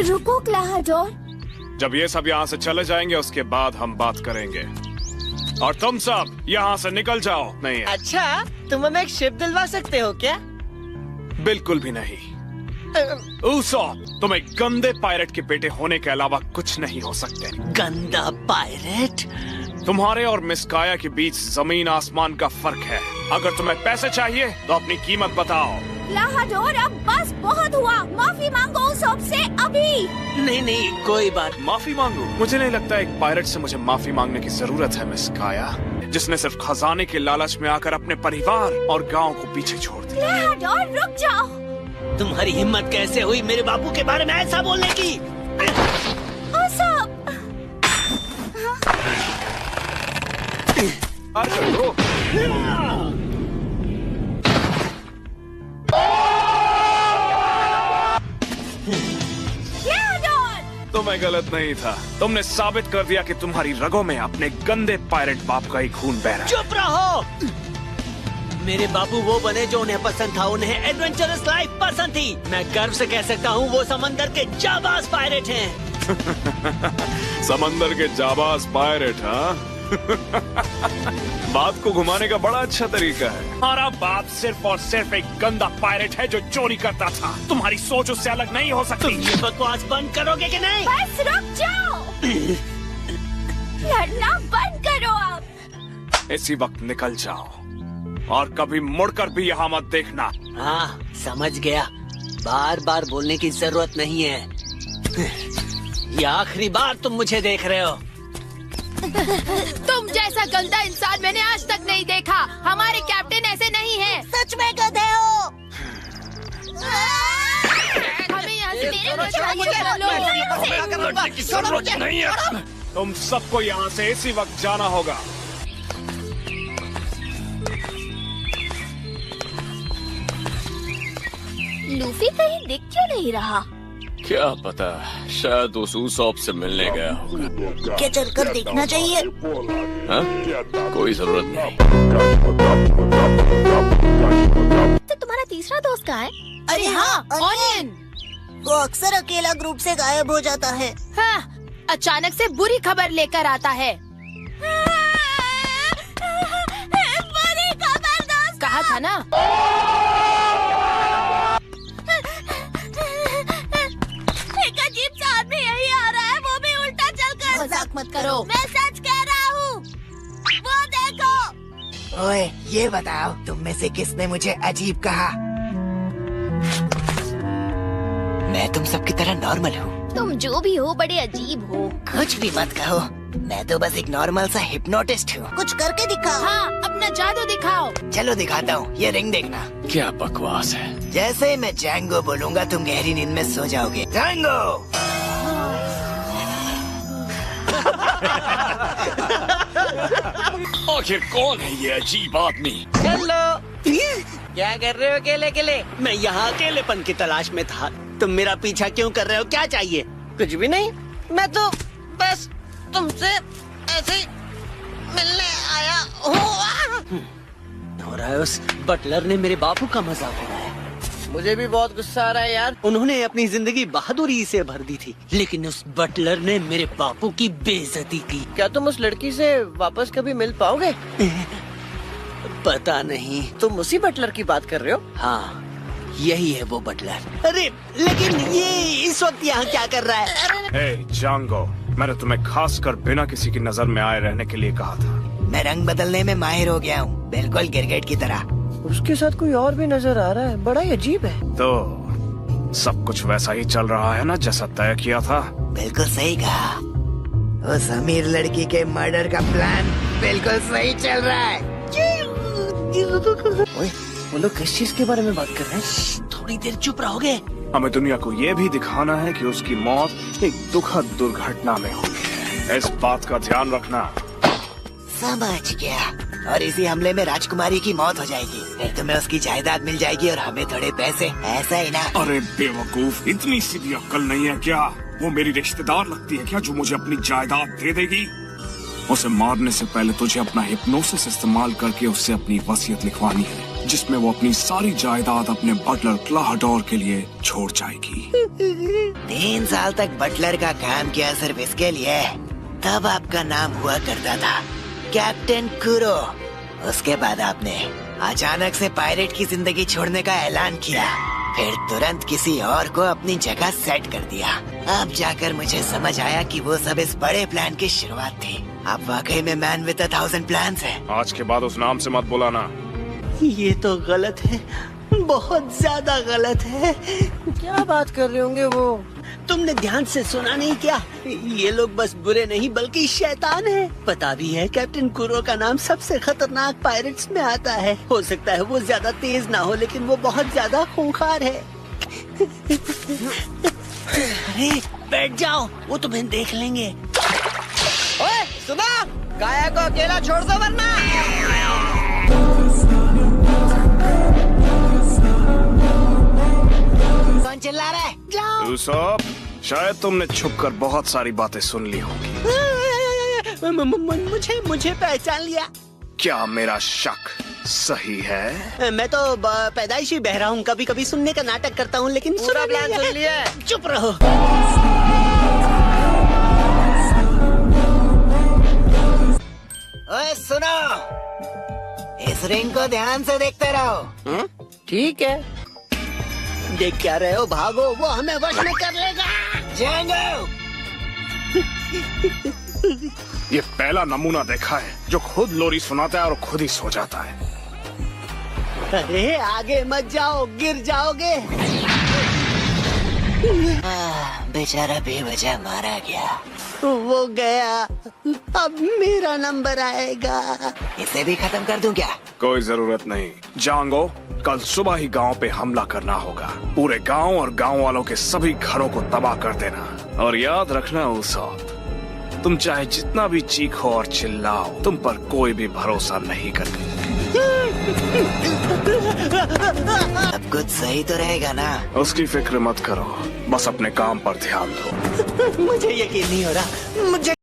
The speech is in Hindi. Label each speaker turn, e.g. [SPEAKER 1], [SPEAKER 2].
[SPEAKER 1] रुको क्लाहाडोर।
[SPEAKER 2] जब ये सब यहाँ से चले जाएंगे उसके बाद हम बात करेंगे। और तुम सब यहाँ से निकल जाओ। नहीं
[SPEAKER 3] अच्छा, तुम हमें एक शिप दिलवा सकते हो क्या?
[SPEAKER 2] बिल्कुल भी नहीं। उसोप, तुम एक गंदे पायरेट के बेटे होने के अलावा कुछ नहीं हो सकते।
[SPEAKER 3] गंदा पायरेट?
[SPEAKER 2] तुम्हारे और मिस काया के बीच जमीन आसमान का फर्क है। अगर तुम्हें पैसे चाहिए तो अपनी कीमत बताओ।
[SPEAKER 1] क्लाहाडोर, अब बस बहुत हुआ। माफी मांगो उसोप से अभी।
[SPEAKER 3] नहीं, कोई बात।
[SPEAKER 2] माफी मांगू? मुझे नहीं लगता एक पायरेट से मुझे माफी मांगने की जरूरत है मिस काया, जिसने सिर्फ खजाने के लालच में आकर अपने परिवार और गांव को पीछे छोड़ दिया।
[SPEAKER 1] क्लाहाडोर, रुक जाओ।
[SPEAKER 3] तुम्हारी हिम्मत कैसे हुई मेरे बापू के बारे में ऐसा बोलने की?
[SPEAKER 1] उसोप।
[SPEAKER 2] तो मैं गलत नहीं था। तुमने साबित कर दिया कि तुम्हारी रगों में अपने गंदे पायरेट बाप का ही खून बह रहा है।
[SPEAKER 3] चुप रहो। मेरे बापू वो बने जो उन्हें पसंद था। उन्हें एडवेंचरस लाइफ पसंद थी। मैं गर्व से कह सकता हूँ वो समंदर के जाबाज पायरेट हैं।
[SPEAKER 2] समंदर के जाबाज पायरेट, हाँ? बात को घुमाने का बड़ा अच्छा तरीका है। हमारा बाप सिर्फ और सिर्फ एक गंदा पायरेट है जो चोरी करता था। तुम्हारी सोच उससे अलग नहीं हो सकती।
[SPEAKER 3] तुम ये बकवास बंद करोगे कि नहीं?
[SPEAKER 1] बस रुक जाओ। लड़ना बंद करो अब।
[SPEAKER 2] इसी वक्त निकल जाओ और कभी मुड़कर भी यहाँ मत देखना।
[SPEAKER 3] हाँ, समझ गया। बार बार बोलने की जरूरत नहीं है। ये आखिरी बार तुम मुझे देख रहे हो।
[SPEAKER 1] तुम जैसा गंदा इंसान मैंने आज तक नहीं देखा। हमारे कैप्टन ऐसे नहीं हैं।
[SPEAKER 4] सच में गधे हो।
[SPEAKER 1] हमें यहाँ से
[SPEAKER 2] लड़ने की जरूरत नहीं है। तुम सबको यहाँ से इसी वक्त जाना होगा।
[SPEAKER 1] लूफी कहीं दिख क्यों नहीं रहा?
[SPEAKER 5] क्या पता, शायद उस उसोप से मिलने गया होगा।
[SPEAKER 4] क्या चलकर देखना चाहिए?
[SPEAKER 5] हाँ? कोई जरूरत नहीं।
[SPEAKER 1] तो तुम्हारा तीसरा दोस्त कहाँ है?
[SPEAKER 4] अरे हाँ,
[SPEAKER 1] ऑनियन।
[SPEAKER 4] वो अक्सर अकेला ग्रुप से गायब हो जाता है।
[SPEAKER 1] हाँ, अचानक से बुरी खबर लेकर आता है। बुरी खबर दोस्त। कहा था ना। एक अजीब सा आदमी यही आ रहा है, वो भी उल्टा चलकर। मजाक मत करो। मैं सच कह रहा हूँ। वो देखो।
[SPEAKER 6] ओए, ये बताओ तुम में से किसने मुझे अजीब कहा? मैं तुम सबकी तरह नॉर्मल हूँ।
[SPEAKER 1] तुम जो भी हो बड़े अजीब हो।
[SPEAKER 6] कुछ भी मत कहो, मैं तो बस एक नॉर्मल सा हिप्नोटिस्ट हूँ।
[SPEAKER 4] कुछ करके दिखाओ।
[SPEAKER 1] हाँ, अपना जादू दिखाओ।
[SPEAKER 6] चलो दिखाता हूँ, ये रिंग देखना।
[SPEAKER 5] क्या बकवास है।
[SPEAKER 6] जैसे ही मैं जैंगो बोलूंगा तुम गहरी नींद में सो जाओगे। जैंगो।
[SPEAKER 5] आखिर कौन है ये अजीब आदमी?
[SPEAKER 3] हेलो। क्या कर रहे हो अकेले अकेले? मैं यहाँ अकेलेपन की तलाश में था। तुम मेरा पीछा क्यों कर रहे हो? क्या चाहिए? कुछ भी नहीं, मैं तो बस तुमसे ऐसे ही मिलने आया हूँ। हो रहा है उस बटलर ने मेरे बापू का मजाक उड़ाया। मुझे भी बहुत गुस्सा आ रहा है यार। उन्होंने अपनी जिंदगी बहादुरी से भर दी थी, लेकिन उस बटलर ने मेरे बापू की बेइज्जती की। क्या तुम उस लड़की से वापस कभी मिल पाओगे? पता नहीं। तुम उसी बटलर की बात कर रहे हो? हाँ, यही है वो बटलर। अरे लेकिन ये इस वक्त यहाँ क्या कर रहा है?
[SPEAKER 2] हे जांगो, मैंने तुम्हें खासकर बिना किसी की नजर में आए रहने के लिए कहा था।
[SPEAKER 6] मैं रंग बदलने में माहिर हो गया हूँ, बिल्कुल गिरगिट की तरह।
[SPEAKER 3] उसके साथ कोई और भी नजर आ रहा है, बड़ा ही अजीब है।
[SPEAKER 2] तो सब कुछ वैसा ही चल रहा है ना जैसा तय किया था?
[SPEAKER 6] बिल्कुल सही कहा। उस अमीर लड़की के मर्डर का प्लान बिल्कुल सही चल रहा है।
[SPEAKER 3] ओए, वो लोग किस चीज के बारे में बात कर रहे हैं? थोड़ी देर चुप रहोगे?
[SPEAKER 2] हमें दुनिया को ये भी दिखाना है कि उसकी मौत एक दुखद दुर्घटना में हुई है। इस बात का ध्यान रखना।
[SPEAKER 6] समझ गया। और इसी हमले में राजकुमारी की मौत हो जाएगी, फिर तुम्हें उसकी जायदाद मिल जाएगी और हमें थोड़े पैसे, ऐसा ही ना?
[SPEAKER 2] अरे बेवकूफ, इतनी सी भी अक्ल नहीं है क्या? वो मेरी रिश्तेदार लगती है क्या जो मुझे अपनी जायदाद दे देगी? उसे मारने से पहले तुझे अपना हिप्नोसिस इस्तेमाल करके उससे अपनी वसीयत लिखवानी है, जिसमें वो अपनी सारी जायदाद अपने बटलर क्लाहाडोर के लिए छोड़ जाएगी।
[SPEAKER 6] 3 साल तक बटलर का काम किया सिर्फ इसके लिए। तब आपका नाम हुआ करता था कैप्टन कुरो। उसके बाद आपने अचानक से पायरेट की जिंदगी छोड़ने का ऐलान किया, फिर तुरंत किसी और को अपनी जगह सेट कर दिया। अब जाकर मुझे समझ आया कि वो सब इस बड़े प्लान की शुरुआत थी। आप वाकई में मैन विद 1000 प्लान्स हैं।
[SPEAKER 2] आज के बाद उस नाम से मत बुलाना।
[SPEAKER 3] ये तो गलत है, बहुत ज्यादा गलत है।
[SPEAKER 7] क्या बात कर रहे होंगे वो?
[SPEAKER 3] तुमने ध्यान से सुना नहीं क्या? ये लोग बस बुरे नहीं बल्कि शैतान हैं। पता भी है कैप्टन कुरो का नाम सबसे खतरनाक पायरेट्स में आता है। हो सकता है वो ज्यादा तेज ना हो, लेकिन वो बहुत ज्यादा खूंखार है। अरे बैठ जाओ, वो तुम्हें देख लेंगे।
[SPEAKER 7] ओए सुना, काया को अकेला छोड़ दो वरना।
[SPEAKER 6] कौन चिल्ला रहा है?
[SPEAKER 2] यूसुफ, शायद तुमने छुपकर बहुत सारी बातें सुन ली होंगी।
[SPEAKER 3] मुझे पहचान लिया।
[SPEAKER 2] क्या मेरा शक सही है?
[SPEAKER 3] मैं तो पैदाइशी बहरा हूँ, कभी कभी सुनने का नाटक करता हूँ, लेकिन
[SPEAKER 7] पूरा प्लान सुन लिया।
[SPEAKER 3] चुप रहो।
[SPEAKER 6] ओए सुनो, इस रिंग को ध्यान से देखते रहो।
[SPEAKER 7] ठीक है।
[SPEAKER 3] देख क्या रहे हो? भागो, वो हमें वश में कर लेगा।
[SPEAKER 6] जाओ।
[SPEAKER 2] ये पहला नमूना देखा है जो खुद लोरी सुनाता है और खुद ही सो जाता है।
[SPEAKER 3] अरे आगे मत जाओ, गिर जाओगे।
[SPEAKER 6] बेचारा बेवजह मारा गया।
[SPEAKER 3] वो गया, अब मेरा नंबर आएगा।
[SPEAKER 6] इसे भी खत्म कर दूं क्या?
[SPEAKER 2] कोई जरूरत नहीं। जांगो, कल सुबह ही गांव पे हमला करना होगा। पूरे गांव और गांव वालों के सभी घरों को तबाह कर देना। और याद रखना यूसुफ, तुम चाहे जितना भी चीखो और चिल्लाओ, तुम पर कोई भी भरोसा नहीं करेगा।
[SPEAKER 6] अब कुछ सही तो रहेगा ना?
[SPEAKER 2] उसकी फिक्र मत करो, बस अपने काम पर ध्यान दो।
[SPEAKER 3] मुझे यकीन नहीं हो रहा। मुझे